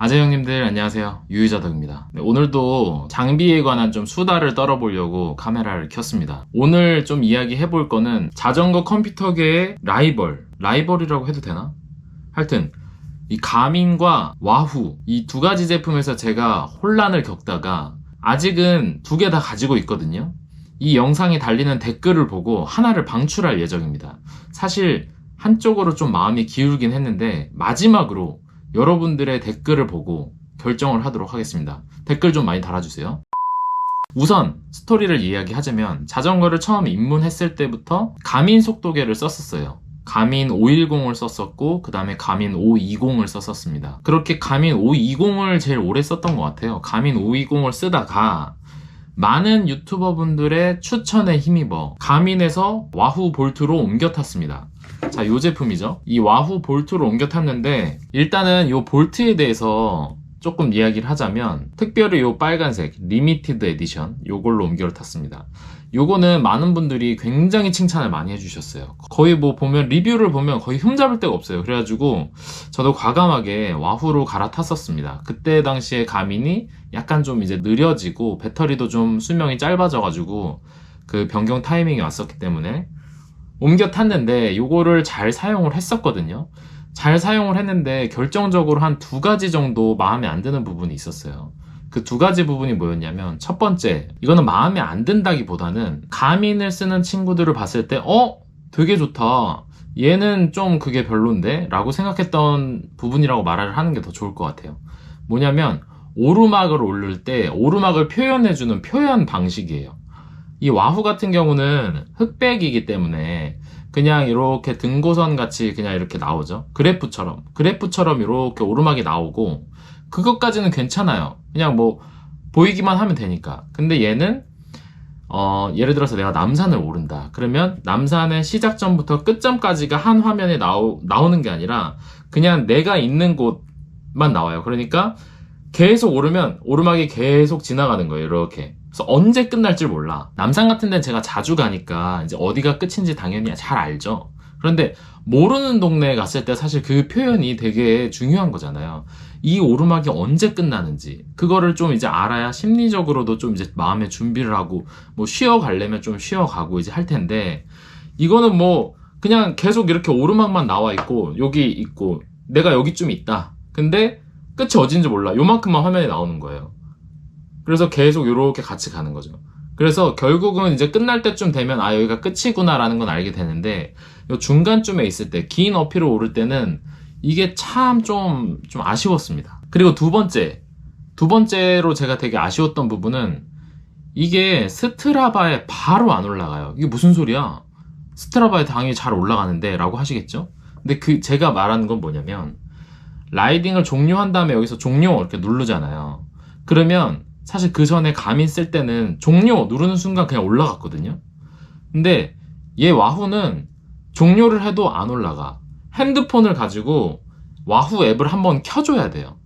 아재 형님들 안녕하세요. 유유자덕입니다. 네, 오늘도 장비에 관한 좀 수다를 떨어보려고 카메라를 켰습니다. 오늘 좀 이야기해 볼 거는 자전거 컴퓨터계의 라이벌이라고 해도 되나? 하여튼 이 가민과 와후 이 두 가지 제품에서 제가 혼란을 겪다가 아직은 두 개 다 가지고 있거든요. 이 영상에 달리는 댓글을 보고 하나를 방출할 예정입니다. 사실 한쪽으로 좀 마음이 기울긴 했는데 마지막으로 여러분들의 댓글을 보고 결정을 하도록 하겠습니다. 댓글 좀 많이 달아주세요. 우선 스토리를 이야기하자면 자전거를 처음 입문했을 때부터 가민 속도계를 썼었어요. 가민 510을 썼었고 그 다음에 가민 520을 썼었습니다. 그렇게 가민 520을 제일 오래 썼던 것 같아요. 가민 520을 쓰다가 많은 유튜버분들의 추천에 힘입어 가민에서 와후 볼트로 옮겨 탔습니다. 자, 요 제품이죠. 이 와후 볼트로 옮겨 탔는데 일단은 요 볼트에 대해서 조금 이야기를 하자면 특별히 요 빨간색 리미티드 에디션 요걸로 옮겨 탔습니다. 요거는 많은 분들이 굉장히 칭찬을 많이 해주셨어요. 거의 뭐 보면 리뷰를 보면 거의 흠잡을 데가 없어요. 그래가지고 저도 과감하게 와후로 갈아탔었습니다. 그때 당시에 가민이 약간 좀 이제 느려지고 배터리도 좀 수명이 짧아져가지고 그 변경 타이밍이 왔었기 때문에 옮겨 탔는데 요거를 잘 사용을 했었거든요. 잘 사용을 했는데 결정적으로 한 두 가지 정도 마음에 안 드는 부분이 있었어요. 그 두 가지 부분이 뭐였냐면 첫 번째, 이거는 마음에 안 든다기보다는 가민을 쓰는 친구들을 봤을 때 되게 좋다, 얘는 좀 그게 별론데? 라고 생각했던 부분이라고 말을 하는 게 더 좋을 것 같아요. 뭐냐면 오르막을 오를 때 오르막을 표현해주는 표현 방식이에요. 이 와후 같은 경우는 흑백이기 때문에 그냥 이렇게 등고선 같이 그냥 이렇게 나오죠. 그래프처럼 이렇게 오르막이 나오고 그것까지는 괜찮아요. 그냥 뭐 보이기만 하면 되니까. 근데 얘는 예를 들어서 내가 남산을 오른다 그러면 남산의 시작점부터 끝점까지가 한 화면에 나오는 게 아니라 그냥 내가 있는 곳만 나와요. 그러니까 계속 오르면 오르막이 계속 지나가는 거예요. 이렇게. 그래서 언제 끝날지 몰라. 남산 같은 데는 제가 자주 가니까 이제 어디가 끝인지 당연히 잘 알죠. 그런데 모르는 동네에 갔을 때 사실 그 표현이 되게 중요한 거잖아요. 이 오르막이 언제 끝나는지 그거를 좀 이제 알아야 심리적으로도 좀 이제 마음의 준비를 하고 뭐 쉬어가려면 좀 쉬어가고 이제 할 텐데, 이거는 뭐 그냥 계속 이렇게 오르막만 나와 있고 여기 있고 내가 여기쯤 있다. 근데 끝이 어딘지 몰라. 요만큼만 화면에 나오는 거예요. 그래서 계속 이렇게 같이 가는 거죠. 그래서 결국은 이제 끝날 때쯤 되면 여기가 끝이구나 라는 건 알게 되는데, 요 중간쯤에 있을 때 긴 어필을 오를 때는 이게 참 좀 아쉬웠습니다. 그리고 두 번째로 제가 되게 아쉬웠던 부분은 이게 스트라바에 바로 안 올라가요. 이게 무슨 소리야? 스트라바에 당연히 잘 올라가는데 라고 하시겠죠? 근데 제가 말하는 건 뭐냐면 라이딩을 종료한 다음에 여기서 종료 이렇게 누르잖아요. 그러면 사실 그 전에 가민 쓸 때는 종료 누르는 순간 그냥 올라갔거든요. 근데 얘 와후는 종료를 해도 안 올라가. 핸드폰을 가지고 와후 앱을 한번 켜줘야 돼요.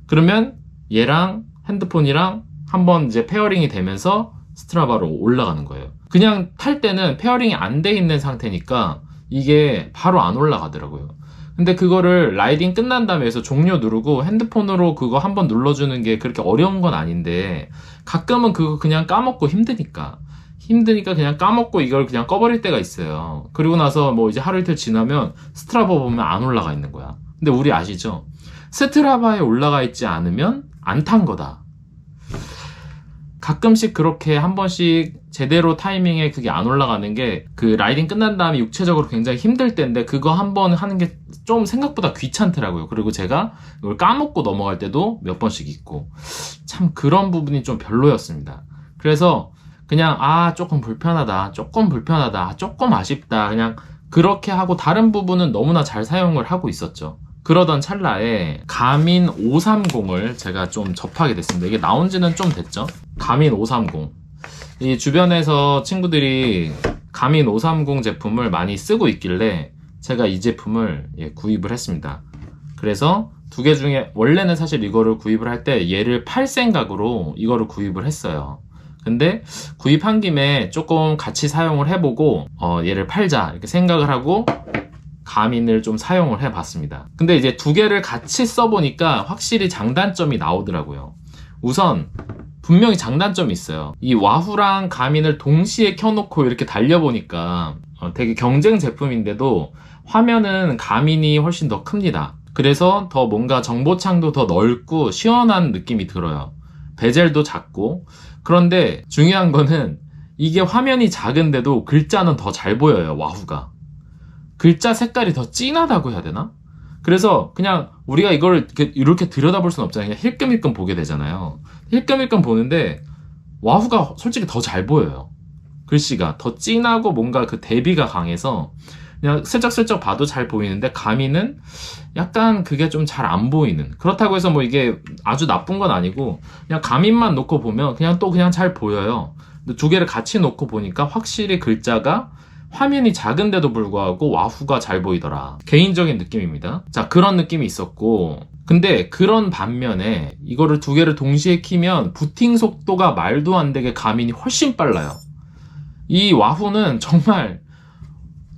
그러면 얘랑 핸드폰이랑 한번 이제 페어링이 되면서 스트라바로 올라가는 거예요. 그냥 탈 때는 페어링이 안 돼 있는 상태니까 이게 바로 안 올라가더라고요. 근데 그거를 라이딩 끝난 다음에 해서 종료 누르고 핸드폰으로 그거 한번 눌러주는 게 그렇게 어려운 건 아닌데 가끔은 그거 그냥 까먹고 힘드니까 그냥 까먹고 이걸 그냥 꺼버릴 때가 있어요. 그리고 나서 뭐 이제 하루 이틀 지나면 스트라바 보면 안 올라가 있는 거야. 근데 우리 아시죠? 스트라바에 올라가 있지 않으면 안 탄 거다. 가끔씩 그렇게 한 번씩 제대로 타이밍에 그게 안 올라가는 게 그 라이딩 끝난 다음에 육체적으로 굉장히 힘들 때인데 그거 한 번 하는 게 좀 생각보다 귀찮더라고요. 그리고 제가 이걸 까먹고 넘어갈 때도 몇 번씩 있고 참 그런 부분이 좀 별로였습니다. 그래서 그냥 조금 불편하다, 조금 아쉽다 그냥 그렇게 하고 다른 부분은 너무나 잘 사용을 하고 있었죠. 그러던 찰나에 가민 530을 제가 좀 접하게 됐습니다. 이게 나온 지는 좀 됐죠. 가민 530. 이 주변에서 친구들이 가민 530 제품을 많이 쓰고 있길래 제가 이 제품을 구입을 했습니다. 그래서 두 개 중에 원래는 사실 이거를 구입을 할 때 얘를 팔 생각으로 이거를 구입을 했어요. 근데 구입한 김에 조금 같이 사용을 해보고 얘를 팔자 이렇게 생각을 하고 가민을 좀 사용을 해봤습니다. 근데 이제 두 개를 같이 써보니까 확실히 장단점이 나오더라고요. 우선 분명히 장단점이 있어요. 이 와후랑 가민을 동시에 켜놓고 이렇게 달려보니까 되게 경쟁 제품인데도 화면은 가민이 훨씬 더 큽니다. 그래서 더 뭔가 정보창도 더 넓고 시원한 느낌이 들어요. 베젤도 작고. 그런데 중요한 거는 이게 화면이 작은데도 글자는 더 잘 보여요, 와후가. 글자 색깔이 더 진하다고 해야 되나? 그래서 그냥 우리가 이걸 이렇게 들여다볼 수는 없잖아요. 그냥 힐끔힐끔 보게 되잖아요. 힐끔힐끔 보는데 와후가 솔직히 더 잘 보여요. 글씨가 더 진하고 뭔가 그 대비가 강해서 그냥 슬쩍슬쩍 봐도 잘 보이는데 가미는 약간 그게 좀 잘 안 보이는, 그렇다고 해서 뭐 이게 아주 나쁜 건 아니고 그냥 가민만 놓고 보면 그냥 또 그냥 잘 보여요. 근데 두 개를 같이 놓고 보니까 확실히 글자가 화면이 작은데도 불구하고 와후가 잘 보이더라. 개인적인 느낌입니다. 자, 그런 느낌이 있었고, 근데 그런 반면에 이거를 두 개를 동시에 키면 부팅 속도가 말도 안 되게 가민이 훨씬 빨라요. 이 와후는 정말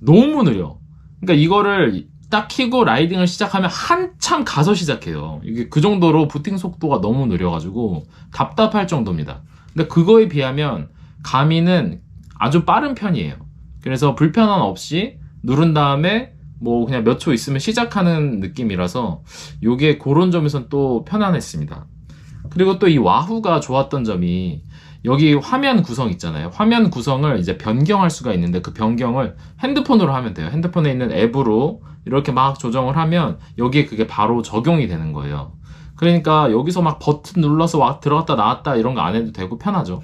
너무 느려. 그러니까 이거를 딱 키고 라이딩을 시작하면 한참 가서 시작해요. 이게 그 정도로 부팅 속도가 너무 느려가지고 답답할 정도입니다. 근데 그거에 비하면 가민은 아주 빠른 편이에요. 그래서 불편함 없이 누른 다음에 뭐 그냥 몇 초 있으면 시작하는 느낌이라서 요게 그런 점에선 또 편안했습니다. 그리고 또 이 와후가 좋았던 점이 여기 화면 구성 있잖아요. 화면 구성을 이제 변경할 수가 있는데 그 변경을 핸드폰으로 하면 돼요. 핸드폰에 있는 앱으로 이렇게 막 조정을 하면 여기에 그게 바로 적용이 되는 거예요. 그러니까 여기서 막 버튼 눌러서 막 들어갔다 나왔다 이런 거 안 해도 되고 편하죠.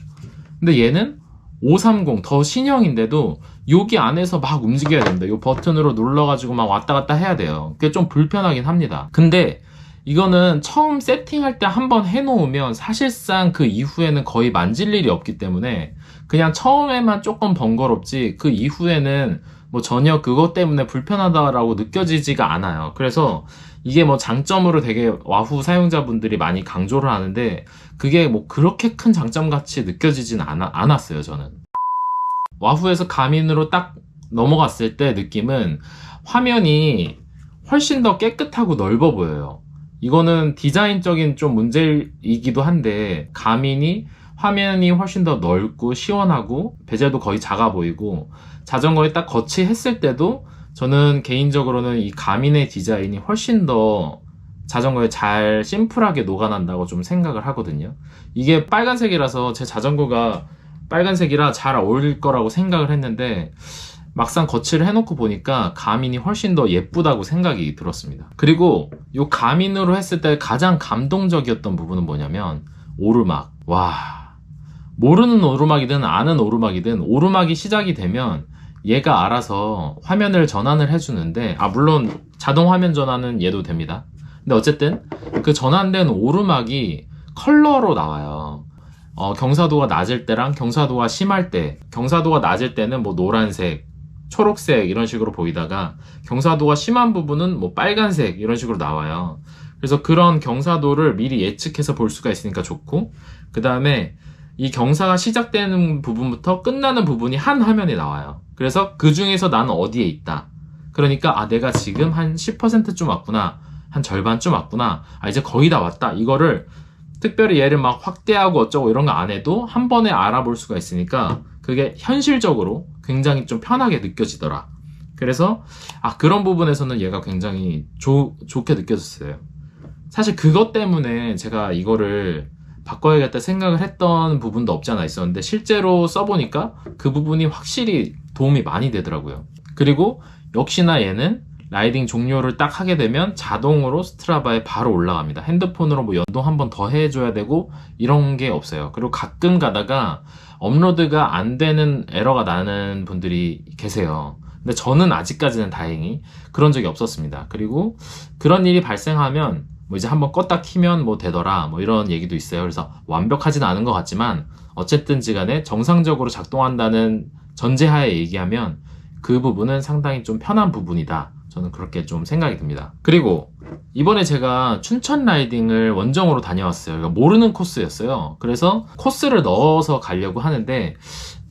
근데 얘는 530 더 신형인데도 여기 안에서 막 움직여야 됩니다. 이 버튼으로 눌러가지고 막 왔다 갔다 해야 돼요. 그게 좀 불편하긴 합니다. 근데 이거는 처음 세팅할 때 한번 해놓으면 사실상 그 이후에는 거의 만질 일이 없기 때문에 그냥 처음에만 조금 번거롭지 그 이후에는 뭐 전혀 그것 때문에 불편하다라고 느껴지지가 않아요. 그래서 이게 뭐 장점으로 되게 와후 사용자분들이 많이 강조를 하는데 그게 뭐 그렇게 큰 장점 같이 느껴지진 않았어요, 저는. 와후에서 가민으로 딱 넘어갔을 때 느낌은 화면이 훨씬 더 깨끗하고 넓어 보여요. 이거는 디자인적인 좀 문제이기도 한데 가민이 화면이 훨씬 더 넓고 시원하고 베젤도 거의 작아 보이고 자전거에 딱 거치했을 때도 저는 개인적으로는 이 가민의 디자인이 훨씬 더 자전거에 잘 심플하게 녹아난다고 좀 생각을 하거든요. 이게 빨간색이라서 제 자전거가 빨간색이라 잘 어울릴 거라고 생각을 했는데 막상 거치를 해놓고 보니까 가민이 훨씬 더 예쁘다고 생각이 들었습니다. 그리고 이 가민으로 했을 때 가장 감동적이었던 부분은 뭐냐면 오르막. 와, 모르는 오르막이든 아는 오르막이든 오르막이 시작이 되면 얘가 알아서 화면을 전환을 해주는데, 물론 자동 화면 전환은 얘도 됩니다. 근데 어쨌든 그 전환된 오르막이 컬러로 나와요. 경사도가 낮을 때랑 경사도가 심할 때, 경사도가 낮을 때는 뭐 노란색, 초록색 이런 식으로 보이다가 경사도가 심한 부분은 뭐 빨간색 이런 식으로 나와요. 그래서 그런 경사도를 미리 예측해서 볼 수가 있으니까 좋고, 그 다음에 이 경사가 시작되는 부분부터 끝나는 부분이 한 화면에 나와요. 그래서 그 중에서 나는 어디에 있다. 그러니까 내가 지금 한 10%쯤 왔구나, 한 절반쯤 왔구나, 이제 거의 다 왔다. 이거를 특별히 얘를 막 확대하고 어쩌고 이런 거 안 해도 한 번에 알아볼 수가 있으니까 그게 현실적으로 굉장히 좀 편하게 느껴지더라. 그래서 그런 부분에서는 얘가 굉장히 좋게 느껴졌어요. 사실 그것 때문에 제가 이거를 바꿔야겠다 생각을 했던 부분도 없지 않아 있었는데 실제로 써보니까 그 부분이 확실히 도움이 많이 되더라고요. 그리고 역시나 얘는 라이딩 종료를 딱 하게 되면 자동으로 스트라바에 바로 올라갑니다. 핸드폰으로 뭐 연동 한 번 더 해줘야 되고 이런 게 없어요. 그리고 가끔 가다가 업로드가 안 되는 에러가 나는 분들이 계세요. 근데 저는 아직까지는 다행히 그런 적이 없었습니다. 그리고 그런 일이 발생하면 뭐 이제 한번 껐다 키면 뭐 되더라 뭐 이런 얘기도 있어요. 그래서 완벽하진 않은 것 같지만 어쨌든지 간에 정상적으로 작동한다는 전제하에 얘기하면 그 부분은 상당히 좀 편한 부분이다. 저는 그렇게 좀 생각이 듭니다. 그리고 이번에 제가 춘천 라이딩을 원정으로 다녀왔어요. 그러니까 모르는 코스였어요. 그래서 코스를 넣어서 가려고 하는데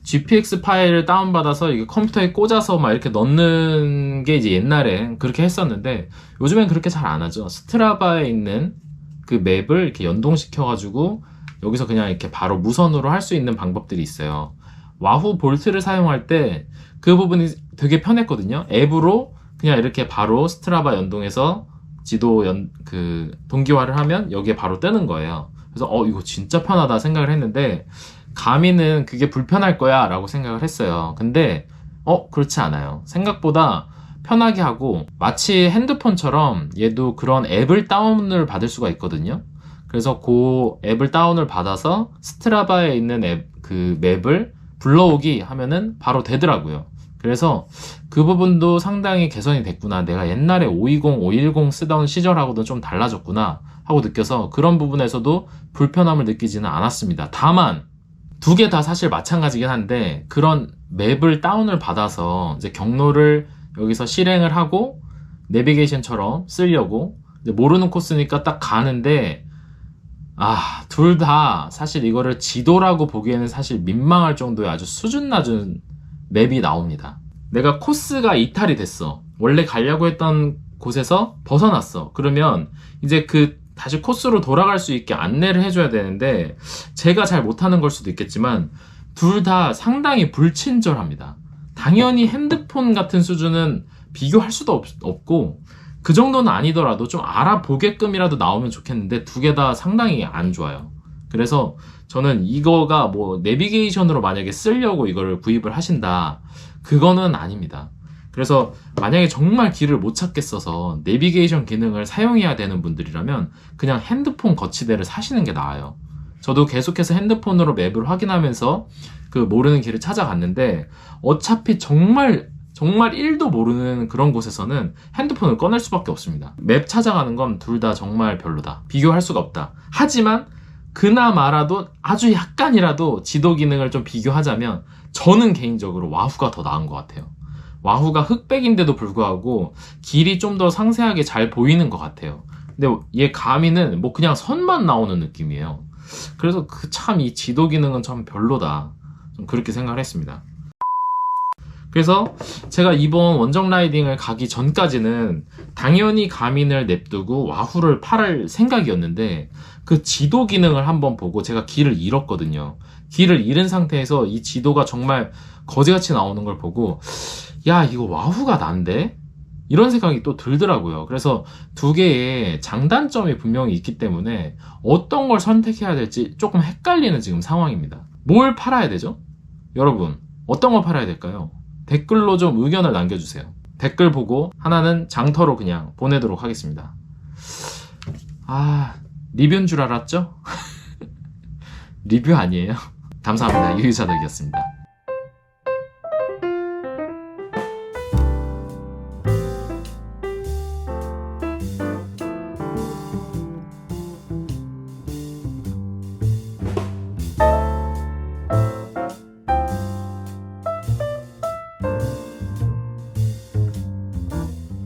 GPX 파일을 다운받아서 이게 컴퓨터에 꽂아서 막 이렇게 넣는 게 이제 옛날에 그렇게 했었는데 요즘엔 그렇게 잘 안 하죠. 스트라바에 있는 그 맵을 이렇게 연동시켜가지고 여기서 그냥 이렇게 바로 무선으로 할 수 있는 방법들이 있어요. 와후 볼트를 사용할 때 그 부분이 되게 편했거든요. 앱으로 그냥 이렇게 바로 스트라바 연동해서 지도 동기화를 하면 여기에 바로 뜨는 거예요. 그래서 이거 진짜 편하다 생각을 했는데 가미는 그게 불편할 거야 라고 생각을 했어요. 근데 그렇지 않아요. 생각보다 편하게 하고 마치 핸드폰처럼 얘도 그런 앱을 다운을 받을 수가 있거든요. 그래서 그 앱을 다운을 받아서 스트라바에 있는 그 맵을 불러오기 하면은 바로 되더라고요. 그래서 그 부분도 상당히 개선이 됐구나. 내가 옛날에 520, 510 쓰던 시절하고도 좀 달라졌구나 하고 느껴서 그런 부분에서도 불편함을 느끼지는 않았습니다. 다만 두 개 다 사실 마찬가지긴 한데 그런 맵을 다운을 받아서 이제 경로를 여기서 실행을 하고 내비게이션처럼 쓰려고 이제 모르는 코스니까 딱 가는데 둘 다 사실 이거를 지도라고 보기에는 사실 민망할 정도의 아주 수준 낮은 맵이 나옵니다. 내가 코스가 이탈이 됐어. 원래 가려고 했던 곳에서 벗어났어. 그러면 이제 다시 코스로 돌아갈 수 있게 안내를 해줘야 되는데 제가 잘 못하는 걸 수도 있겠지만 둘 다 상당히 불친절합니다. 당연히 핸드폰 같은 수준은 비교할 수도 없고 그 정도는 아니더라도 좀 알아보게끔이라도 나오면 좋겠는데 두 개 다 상당히 안 좋아요. 그래서 저는 이거가 뭐 내비게이션으로 만약에 쓰려고 이거를 구입을 하신다, 그거는 아닙니다. 그래서 만약에 정말 길을 못 찾겠어서 내비게이션 기능을 사용해야 되는 분들이라면 그냥 핸드폰 거치대를 사시는 게 나아요. 저도 계속해서 핸드폰으로 맵을 확인하면서 그 모르는 길을 찾아갔는데 어차피 정말 1도 모르는 그런 곳에서는 핸드폰을 꺼낼 수밖에 없습니다. 맵 찾아가는 건 둘 다 정말 별로다. 비교할 수가 없다. 하지만 그나마라도 아주 약간이라도 지도 기능을 좀 비교하자면 저는 개인적으로 와후가 더 나은 것 같아요. 와후가 흑백인데도 불구하고 길이 좀 더 상세하게 잘 보이는 것 같아요. 근데 얘 가미는 뭐 그냥 선만 나오는 느낌이에요. 그래서 참 이 지도 기능은 참 별로다. 좀 그렇게 생각을 했습니다. 그래서 제가 이번 원정 라이딩을 가기 전까지는 당연히 가민을 냅두고 와후를 팔을 생각이었는데 그 지도 기능을 한번 보고 제가 길을 잃었거든요. 길을 잃은 상태에서 이 지도가 정말 거지같이 나오는 걸 보고 야, 이거 와후가 난데? 이런 생각이 또 들더라고요. 그래서 두 개의 장단점이 분명히 있기 때문에 어떤 걸 선택해야 될지 조금 헷갈리는 지금 상황입니다. 뭘 팔아야 되죠? 여러분, 어떤 걸 팔아야 될까요? 댓글로 좀 의견을 남겨주세요. 댓글 보고 하나는 장터로 그냥 보내도록 하겠습니다. 리뷰인 줄 알았죠? 리뷰 아니에요. 감사합니다. 유유자덕이었습니다.